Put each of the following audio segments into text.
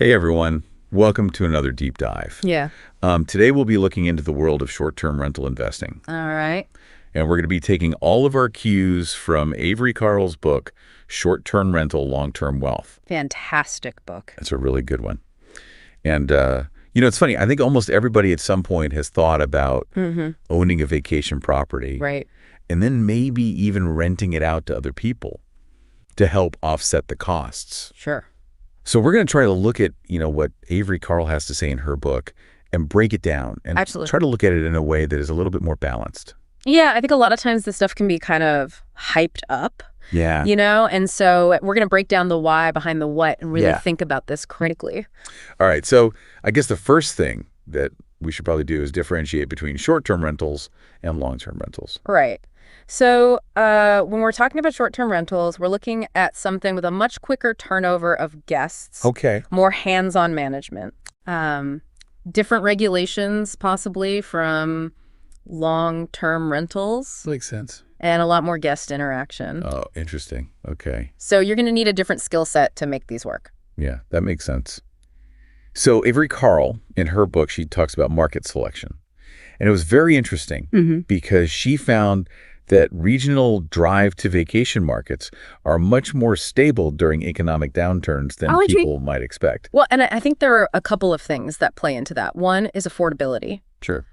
Hey everyone, welcome to another deep dive. Yeah. Today we'll be looking into the world of short-term rental investing. All right. And we're going to be taking all of our cues from Avery Carl's book, Short-Term Rental, Long-Term Wealth. Fantastic book. It's a really good one. And, it's funny. I think almost everybody at some point has thought about owning a vacation property. Right. And then maybe even renting it out to other people to help offset the costs. Sure. So we're going to try to look at, what Avery Carl has to say in her book and break it down and Absolutely. try to look at it in a way that is a little bit more balanced. Yeah, I think a lot of times this stuff can be kind of hyped up. Yeah. And so we're going to break down the why behind the what and really think about this critically. All right. So I guess the first thing that we should probably do is differentiate between short-term rentals and long-term rentals. Right. So when we're talking about short-term rentals, we're looking at something with a much quicker turnover of guests. Okay. More hands-on management. Different regulations possibly from long-term rentals. Makes sense. And a lot more guest interaction. Oh, interesting. Okay. So you're going to need a different skill set to make these work. Yeah, that makes sense. So Avery Carl, in her book, she talks about market selection. And it was very interesting because she found that regional drive-to-vacation markets are much more stable during economic downturns than people might expect. Well, and I think there are a couple of things that play into that. One is affordability. Sure.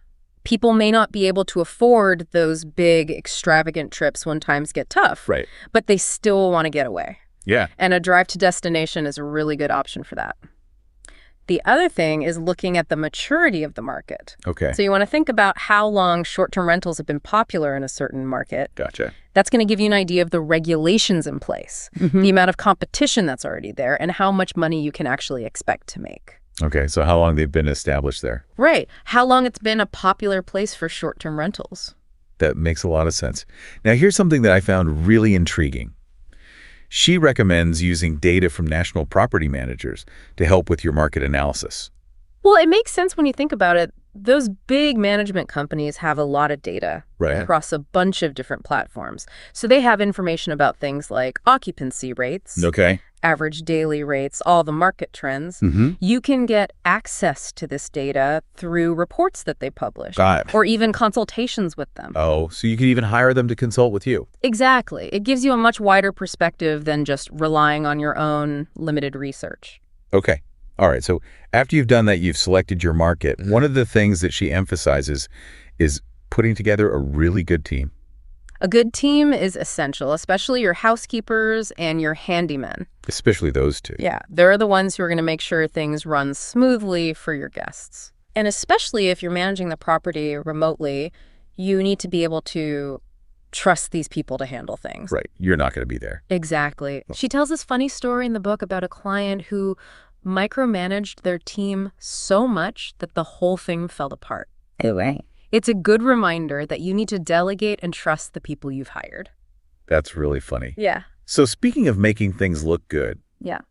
People may not be able to afford those big, extravagant trips when times get tough. Right. But they still want to get away. Yeah. And a drive-to-destination is a really good option for that. The other thing is looking at the maturity of the market. Okay. So you want to think about how long short-term rentals have been popular in a certain market. Gotcha. That's going to give you an idea of the regulations in place, the amount of competition that's already there, and how much money you can actually expect to make. Okay, so how long they've been established there. Right. How long it's been a popular place for short-term rentals. That makes a lot of sense. Now, here's something that I found really intriguing. She recommends using data from national property managers to help with your market analysis. Well, it makes sense when you think about it. Those big management companies have a lot of data across a bunch of different platforms. So they have information about things like occupancy rates, average daily rates, all the market trends. You can get access to this data through reports that they publish or even consultations with them. Oh, so you can even hire them to consult with you. Exactly. It gives you a much wider perspective than just relying on your own limited research. Okay. All right. So after you've done that, you've selected your market. One of the things that she emphasizes is putting together a really good team. A good team is essential, especially your housekeepers and your handymen. Especially those two. Yeah, they're the ones who are going to make sure things run smoothly for your guests. And especially if you're managing the property remotely, you need to be able to trust these people to handle things. Right. You're not going to be there. Exactly. She tells this funny story in the book about a client who micromanaged their team so much that the whole thing fell apart. Oh, right. It's a good reminder that you need to delegate and trust the people you've hired. That's really funny. Yeah. So speaking of making things look good,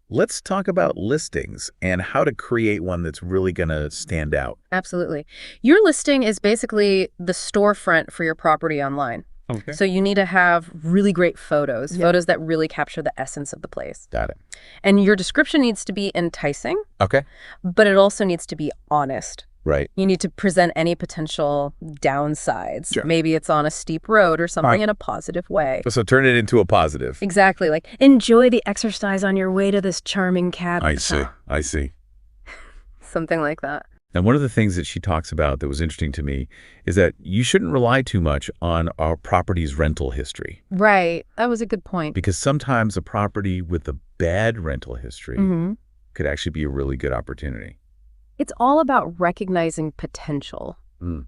let's talk about listings and how to create one that's really going to stand out. Absolutely. Your listing is basically the storefront for your property online. Okay. So you need to have really great photos that really capture the essence of the place. Got it. And your description needs to be enticing. Okay. But it also needs to be honest. Right. You need to present any potential downsides. Sure. Maybe it's on a steep road or something in a positive way. So turn it into a positive. Exactly. Like, enjoy the exercise on your way to this charming cabin. I see. Something like that. And one of the things that she talks about that was interesting to me is that you shouldn't rely too much on our property's rental history. Right. That was a good point. Because sometimes a property with a bad rental history could actually be a really good opportunity. It's all about recognizing potential.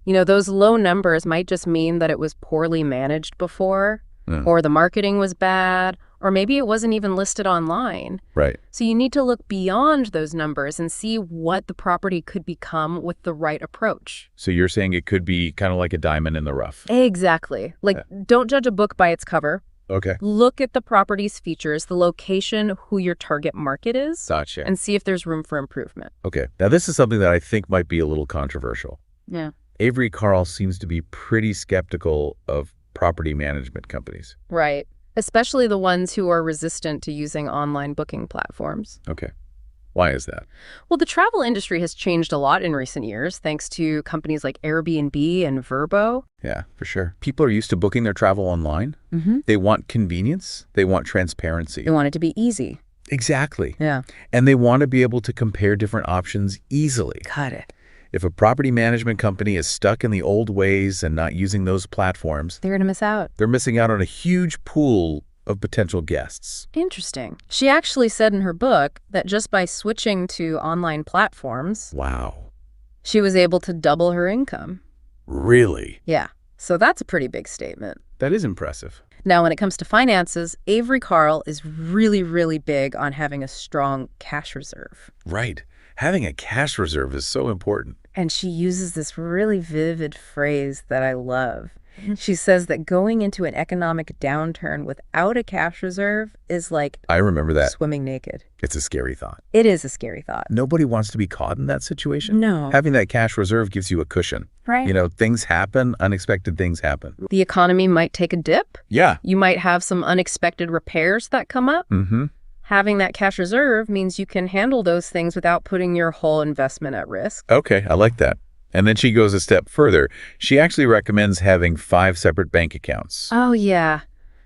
Those low numbers might just mean that it was poorly managed before, or the marketing was bad, or maybe it wasn't even listed online. Right. So you need to look beyond those numbers and see what the property could become with the right approach. So you're saying it could be kind of like a diamond in the rough. Exactly. Don't judge a book by its cover. Okay. Look at the property's features, the location, who your target market is. Gotcha. And see if there's room for improvement. Okay. Now, this is something that I think might be a little controversial. Yeah. Avery Carl seems to be pretty skeptical of property management companies. Right. Especially the ones who are resistant to using online booking platforms. Okay. Why is that? Well, the travel industry has changed a lot in recent years, thanks to companies like Airbnb and Vrbo. Yeah, for sure. People are used to booking their travel online. They want convenience. They want transparency. They want it to be easy. Exactly. Yeah. And they want to be able to compare different options easily. Got it. If a property management company is stuck in the old ways and not using those platforms, they're going to miss out. They're missing out on a huge pool of potential guests. Interesting. She actually said in her book that just by switching to online platforms, wow, she was able to double her income. Really? Yeah. So that's a pretty big statement. That is impressive. Now, when it comes to finances, Avery Carl is really, really big on having a strong cash reserve. Right. Having a cash reserve is so important. And she uses this really vivid phrase that I love. She says that going into an economic downturn without a cash reserve is like I remember that. Swimming naked. It's a scary thought. It is a scary thought. Nobody wants to be caught in that situation. No. Having that cash reserve gives you a cushion. Right. You know, things happen, unexpected things happen. The economy might take a dip. Yeah. You might have some unexpected repairs that come up. Having that cash reserve means you can handle those things without putting your whole investment at risk. Okay, I like that. And then she goes a step further. She actually recommends having 5 separate bank accounts. Oh, yeah.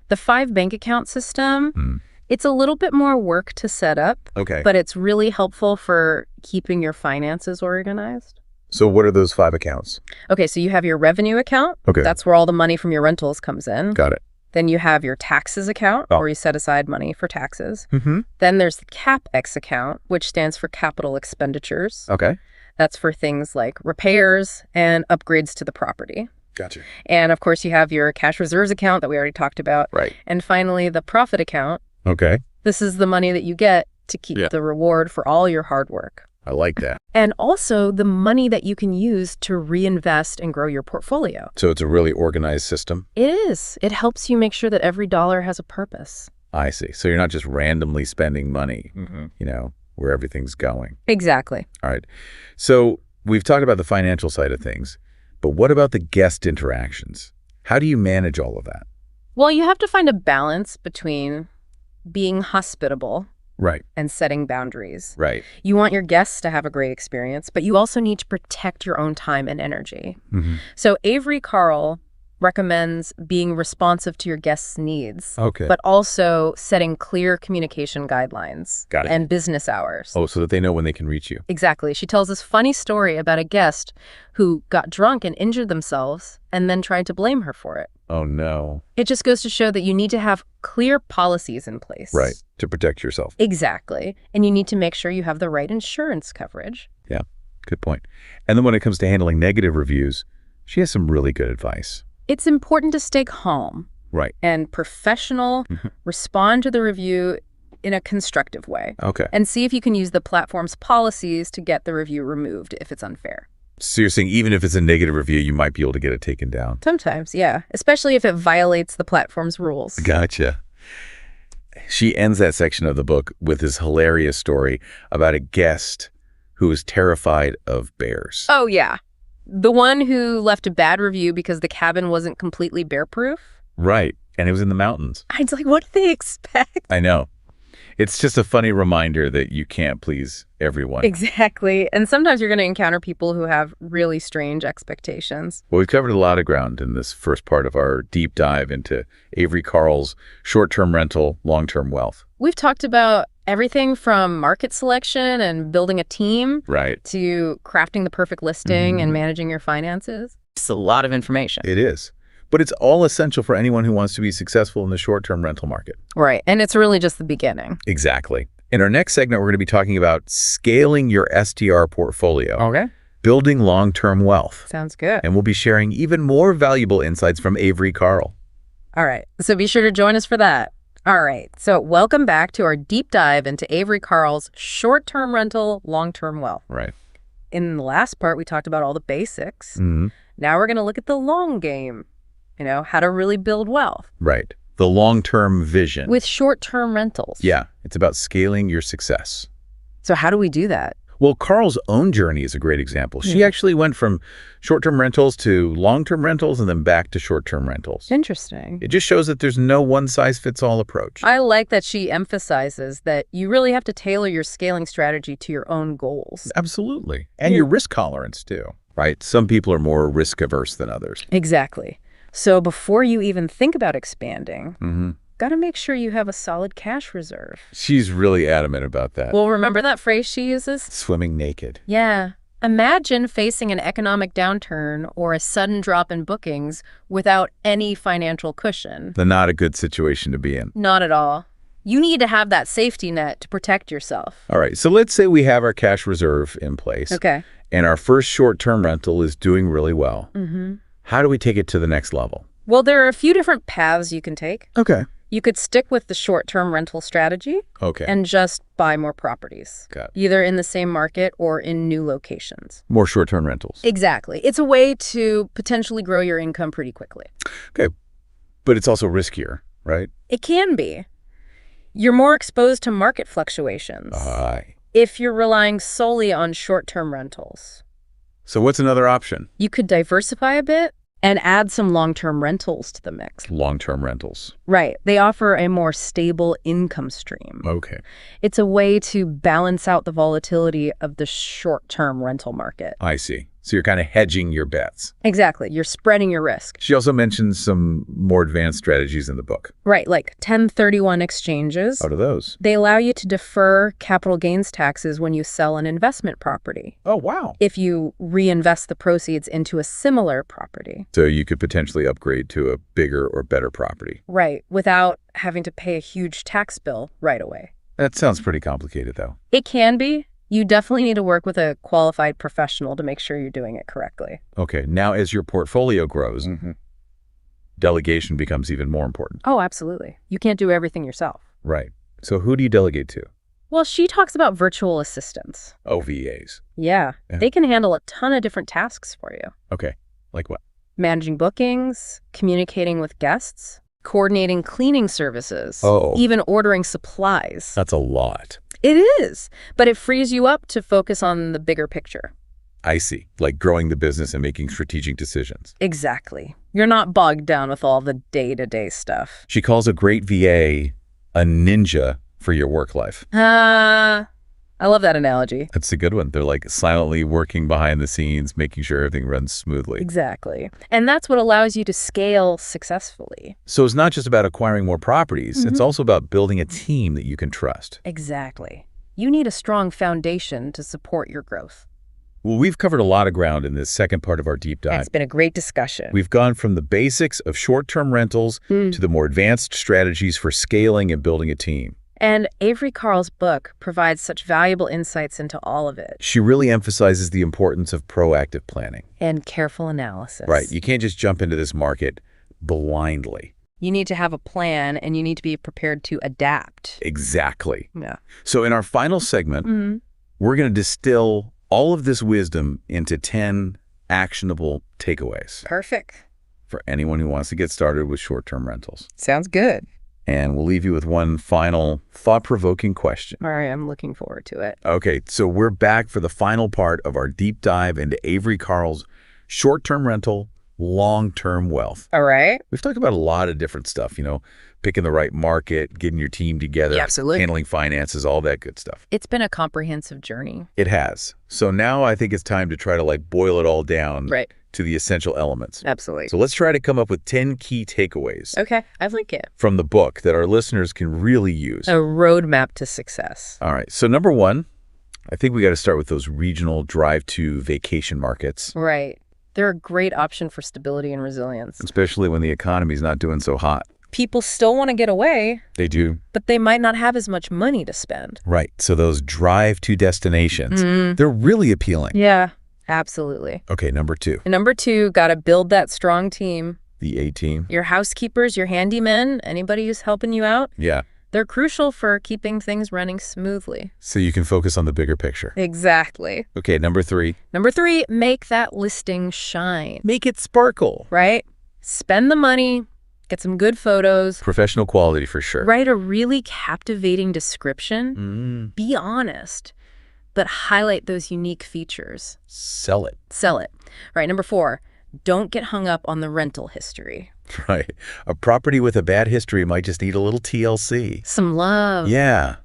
The 5 bank account system, it's a little bit more work to set up. Okay. But it's really helpful for keeping your finances organized. So what are those 5 accounts? Okay, so you have your revenue account. Okay. That's where all the money from your rentals comes in. Got it. Then you have your taxes account, where you set aside money for taxes. Then there's the CapEx account, which stands for capital expenditures. Okay. That's for things like repairs and upgrades to the property. Gotcha. And of course, you have your cash reserves account that we already talked about. Right. And finally, the profit account. Okay. This is the money that you get to keep the reward for all your hard work. I like that. And also the money that you can use to reinvest and grow your portfolio. So it's a really organized system? It is. It helps you make sure that every dollar has a purpose. I see. So you're not just randomly spending money, you know, where everything's going. Exactly. All right. So we've talked about the financial side of things, but what about the guest interactions? How do you manage all of that? Well, you have to find a balance between being hospitable and setting boundaries. Right. You want your guests to have a great experience, but you also need to protect your own time and energy. So Avery Carl recommends being responsive to your guests' needs, but also setting clear communication guidelines and business hours. Oh, so that they know when they can reach you. Exactly. She tells this funny story about a guest who got drunk and injured themselves and then tried to blame her for it. Oh, no. It just goes to show that you need to have clear policies in place. Right. To protect yourself. Exactly. And you need to make sure you have the right insurance coverage. Yeah. Good point. And then when it comes to handling negative reviews, she has some really good advice. It's important to stay calm and professional, respond to the review in a constructive way. Okay. And see if you can use the platform's policies to get the review removed if it's unfair. So you're saying even if it's a negative review, you might be able to get it taken down? Sometimes, yeah. Especially if it violates the platform's rules. Gotcha. She ends that section of the book with this hilarious story about a guest who was terrified of bears. Oh, yeah. The one who left a bad review because the cabin wasn't completely bear-proof? Right. And it was in the mountains. I was like, what do they expect? I know. It's just a funny reminder that you can't please everyone. Exactly. And sometimes you're going to encounter people who have really strange expectations. Well, we've covered a lot of ground in this first part of our deep dive into Avery Carl's short-term rental, long-term wealth. We've talked about everything from market selection and building a team to crafting the perfect listing and managing your finances. It's a lot of information. It is. But it's all essential for anyone who wants to be successful in the short-term rental market. Right. And it's really just the beginning. Exactly. In our next segment, we're going to be talking about scaling your STR portfolio. Building long-term wealth. Sounds good. And we'll be sharing even more valuable insights from Avery Carl. All right. So be sure to join us for that. All right. So welcome back to our deep dive into Avery Carl's short-term rental, long-term wealth. Right. In the last part, we talked about all the basics. Now we're going to look at the long game. You know, how to really build wealth. Right. The long-term vision. With short-term rentals. Yeah. It's about scaling your success. So how do we do that? Well, Carl's own journey is a great example. She actually went from short-term rentals to long-term rentals and then back to short-term rentals. Interesting. It just shows that there's no one-size-fits-all approach. I like that she emphasizes that you really have to tailor your scaling strategy to your own goals. Absolutely. And your risk tolerance, too, right? Some people are more risk-averse than others. Exactly. So before you even think about expanding, got to make sure you have a solid cash reserve. She's really adamant about that. Well, remember that phrase she uses? Swimming naked. Yeah. Imagine facing an economic downturn or a sudden drop in bookings without any financial cushion. Not a good situation to be in. Not at all. You need to have that safety net to protect yourself. All right, so let's say we have our cash reserve in place. Okay. And our first short-term rental is doing really well. How do we take it to the next level? Well, there are a few different paths you can take. Okay. You could stick with the short-term rental strategy and just buy more properties, either in the same market or in new locations. More short-term rentals. Exactly. It's a way to potentially grow your income pretty quickly. Okay. But it's also riskier, right? It can be. You're more exposed to market fluctuations if you're relying solely on short-term rentals. So what's another option? You could diversify a bit and add some long-term rentals to the mix. Long-term rentals. Right. They offer a more stable income stream. Okay. It's a way to balance out the volatility of the short-term rental market. I see. So you're kind of hedging your bets. Exactly. You're spreading your risk. She also mentions some more advanced strategies in the book. Right, like 1031 exchanges. What are those? They allow you to defer capital gains taxes when you sell an investment property. Oh, wow. If you reinvest the proceeds into a similar property. So you could potentially upgrade to a bigger or better property. Right, without having to pay a huge tax bill right away. That sounds pretty complicated, though. It can be. You definitely need to work with a qualified professional to make sure you're doing it correctly. Okay, now as your portfolio grows, delegation becomes even more important. Oh, absolutely. You can't do everything yourself. Right. So who do you delegate to? Well, she talks about virtual assistants. Oh, VAs. Yeah. They can handle a ton of different tasks for you. Okay. Like what? Managing bookings, communicating with guests, coordinating cleaning services, even ordering supplies. That's a lot. It is, but it frees you up to focus on the bigger picture. I see, like growing the business and making strategic decisions. Exactly. You're not bogged down with all the day-to-day stuff. She calls a great VA a ninja for your work life. I love that analogy. That's a good one. They're like silently working behind the scenes, making sure everything runs smoothly. Exactly. And that's what allows you to scale successfully. So it's not just about acquiring more properties. It's also about building a team that you can trust. Exactly. You need a strong foundation to support your growth. Well, we've covered a lot of ground in this second part of our deep dive. It's been a great discussion. We've gone from the basics of short-term rentals to the more advanced strategies for scaling and building a team. And Avery Carl's book provides such valuable insights into all of it. She really emphasizes the importance of proactive planning. And careful analysis. Right. You can't just jump into this market blindly. You need to have a plan, and you need to be prepared to adapt. Exactly. Yeah. So in our final segment, we're going to distill all of this wisdom into 10 actionable takeaways. Perfect. For anyone who wants to get started with short-term rentals. Sounds good. And we'll leave you with one final thought-provoking question. All right, I'm looking forward to it. Okay, so we're back for the final part of our deep dive into Avery Carl's short-term rental, long-term wealth. All right. We've talked about a lot of different stuff, picking the right market, getting your team together, absolutely. Handling finances, all that good stuff. It's been a comprehensive journey. It has. So now I think it's time to try to boil it all down to the essential elements. Absolutely. So let's try to come up with 10 key takeaways. Okay, I like it. From the book that our listeners can really use. A roadmap to success. All right. So number one, I think we got to start with those regional drive-to vacation markets. Right. They're a great option for stability and resilience. Especially when the economy's not doing so hot. People still want to get away. They do. But they might not have as much money to spend. Right. So those drive-to destinations, they're really appealing. Yeah, absolutely. Okay, number two. And number two, got to build that strong team. The A-team. Your housekeepers, your handymen, anybody who's helping you out. Yeah. They're crucial for keeping things running smoothly. So you can focus on the bigger picture. Exactly. Okay, number three. Number three, make that listing shine. Make it sparkle. Right? Spend the money, get some good photos. Professional quality for sure. Write a really captivating description. Be honest. but highlight those unique features. Sell it. Sell it. Right. Number 4, don't get hung up on the rental history. Right. A property with a bad history might just need a little TLC. Some love. Yeah.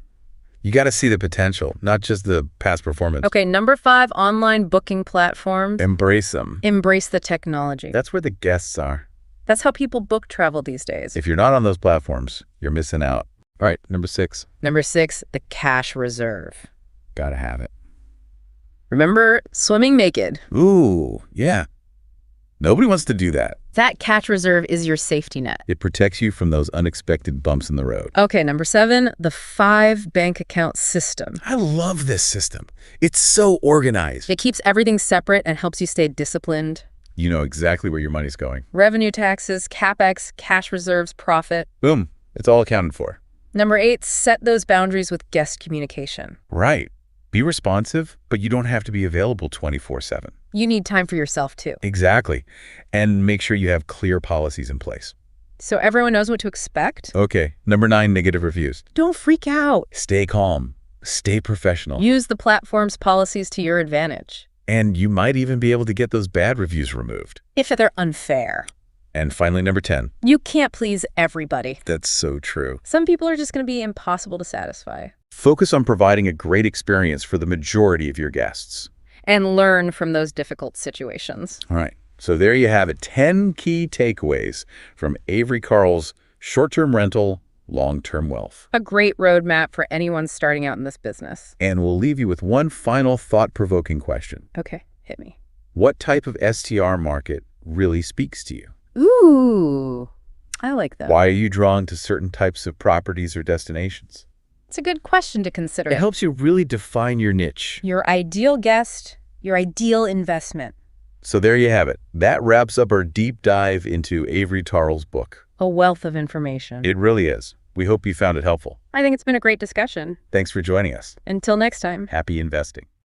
You got to see the potential, not just the past performance. Okay, number 5, online booking platforms. Embrace them. Embrace the technology. That's where the guests are. That's how people book travel these days. If you're not on those platforms, you're missing out. All right, number 6. Number 6, the cash reserve. Gotta have it. Remember swimming naked. Ooh, yeah. Nobody wants to do that. That cash reserve is your safety net. It protects you from those unexpected bumps in the road. Okay, number 7, the 5 bank account system. I love this system. It's so organized. It keeps everything separate and helps you stay disciplined. You know exactly where your money's going. Revenue taxes, CapEx, cash reserves, profit. Boom. It's all accounted for. Number 8, set those boundaries with guest communication. Right. Be responsive, but you don't have to be available 24/7. You need time for yourself, too. Exactly. And make sure you have clear policies in place. So everyone knows what to expect? Okay. Number 9, negative reviews. Don't freak out. Stay calm. Stay professional. Use the platform's policies to your advantage. And you might even be able to get those bad reviews removed. If they're unfair. And finally, number 10. You can't please everybody. That's so true. Some people are just going to be impossible to satisfy. Focus on providing a great experience for the majority of your guests. And learn from those difficult situations. All right. So there you have it. 10 key takeaways from Avery Carl's Short-Term Rental, Long-Term Wealth. A great roadmap for anyone starting out in this business. And we'll leave you with one final thought-provoking question. Okay, hit me. What type of STR market really speaks to you? Ooh, I like that. Why are you drawn to certain types of properties or destinations? It's a good question to consider. It helps you really define your niche. Your ideal guest, your ideal investment. So there you have it. That wraps up our deep dive into Avery Carl's book. A wealth of information. It really is. We hope you found it helpful. I think it's been a great discussion. Thanks for joining us. Until next time. Happy investing.